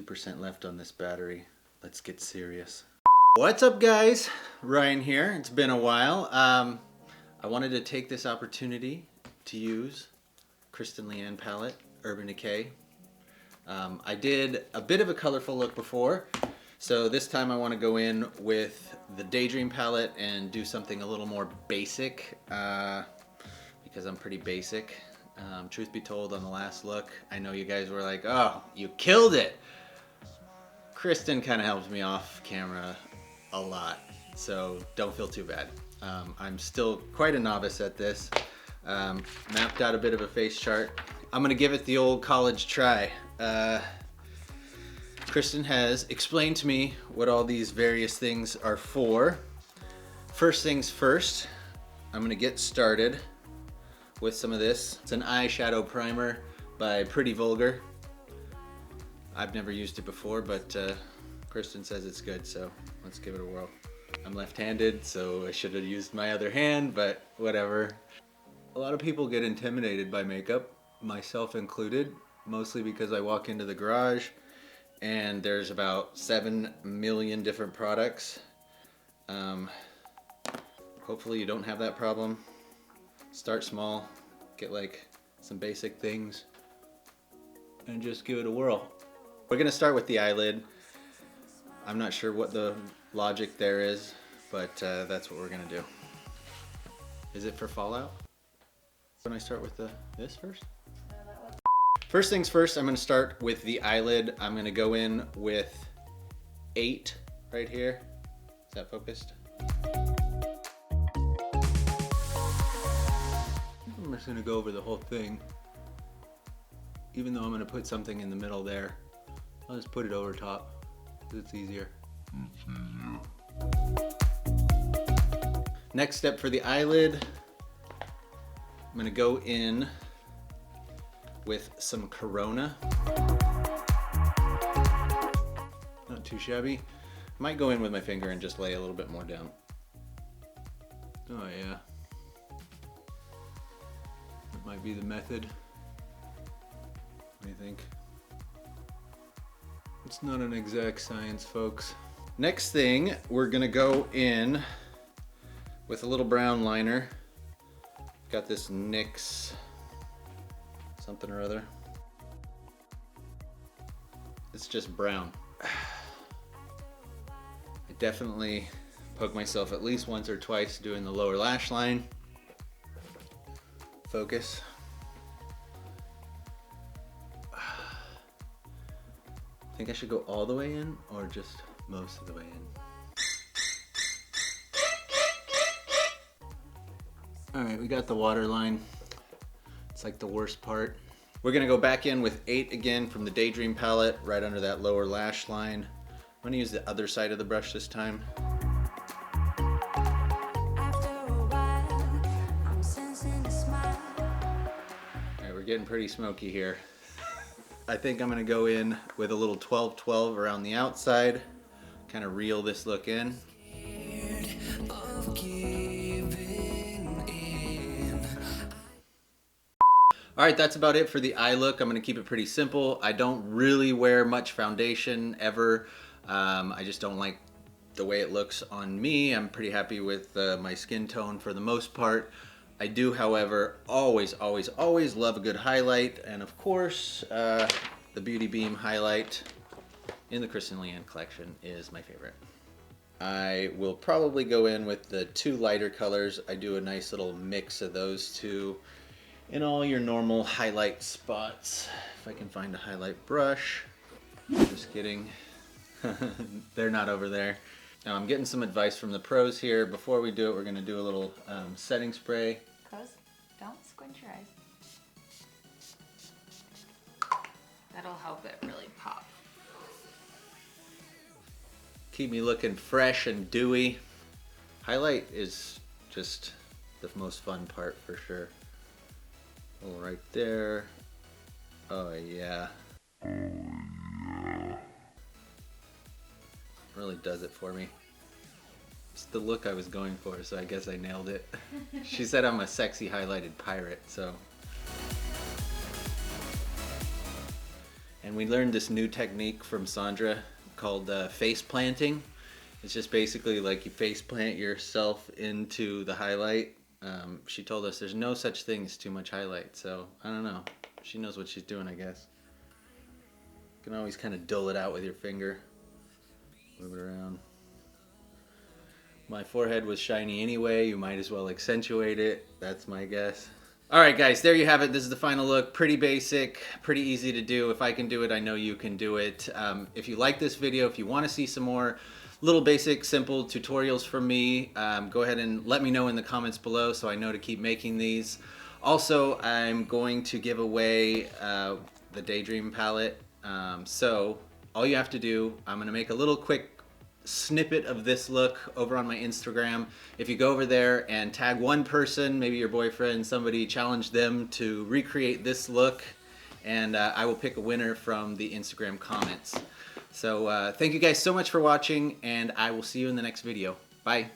2% left on this battery. Let's get serious. What's up, guys? Ryan here. It's been a while. I wanted to take this opportunity to use Kristen Leanne palette, Urban Decay. I did a bit of a colorful look before, so this time I want to go in with the Daydream palette and do something a little more basic, because I'm pretty basic. Truth be told, on the last look, I know you guys were like, oh, you killed it! Kristen kind of helps me off camera a lot, so don't feel too bad. I'm still quite a novice at this. Mapped out a bit of a face chart. I'm gonna give it the old college try. Kristen has explained to me what all these various things are for. First things first, I'm gonna get started with some of this. It's an eyeshadow primer by Pretty Vulgar. I've never used it before, but Kristen says it's good, so let's give it a whirl. I'm left-handed, so I should have used my other hand, but whatever. A lot of people get intimidated by makeup, myself included, mostly because I walk into the garage and there's about 7 million different products. Hopefully you don't have that problem. Start small, get like some basic things, and just give it a whirl. We're gonna start with the eyelid. I'm not sure what the logic there is, but that's what we're gonna do. Is it for fallout? When I start with this first? First things first, I'm gonna start with the eyelid. I'm gonna go in with 8 right here. Is that focused? I'm just gonna go over the whole thing. Even though I'm gonna put something in the middle there, I'll just put it over top, because it's easier. Next step for the eyelid, I'm gonna go in with some Corona. Not too shabby. Might go in with my finger and just lay a little bit more down. Oh yeah. That might be the method. What do you think? It's not an exact science, folks. Next thing, we're gonna go in with a little brown liner. Got this NYX something or other. It's just brown. I definitely poke myself at least once or twice doing the lower lash line. Focus. Think I should go all the way in or just most of the way in? All right, we got the waterline. It's like the worst part. We're gonna go back in with 8 again from the Daydream palette, right under that lower lash line. I'm gonna use the other side of the brush this time. All right, we're getting pretty smoky here. I think I'm gonna go in with a little 12-12 around the outside, kind of reel this look in. All right, that's about it for the eye look. I'm gonna keep it pretty simple. I don't really wear much foundation ever. I just don't like the way it looks on me. I'm pretty happy with my skin tone for the most part. I do, however, always love a good highlight, and of course, the Beauty Beam highlight in the Kristen Leanne collection is my favorite. I will probably go in with the 2 lighter colors. I do a nice little mix of those 2 in all your normal highlight spots. If I can find a highlight brush. Just kidding. They're not over there. Now I'm getting some advice from the pros here. Before we do it, we're gonna do a little setting spray. Pros, don't squint your eyes. That'll help it really pop. Keep me looking fresh and dewy. Highlight is just the most fun part for sure. Oh, right there. Oh yeah. Really does it for me. It's the look I was going for, so I guess I nailed it. She said I'm a sexy highlighted pirate, so. And we learned this new technique from Sandra called face planting. It's just basically like you face plant yourself into the highlight. She told us there's no such thing as too much highlight, so I don't know. She knows what she's doing, I guess. You can always kind of dull it out with your finger. Move it around. My forehead was shiny anyway. You might as well accentuate it. That's my guess. Alright guys, there you have it. This is the final look. Pretty basic, pretty easy to do. If I can do it, I know you can do it. If you like this video, if you want to see some more little basic, simple tutorials from me, go ahead and let me know in the comments below so I know to keep making these. Also, I'm going to give away the Daydream palette. So all you have to do, I'm going to make a little quick snippet of this look over on my Instagram. If you go over there and tag one person, maybe your boyfriend, somebody, challenge them to recreate this look, and I will pick a winner from the Instagram comments. So thank you guys so much for watching, and I will see you in the next video. Bye.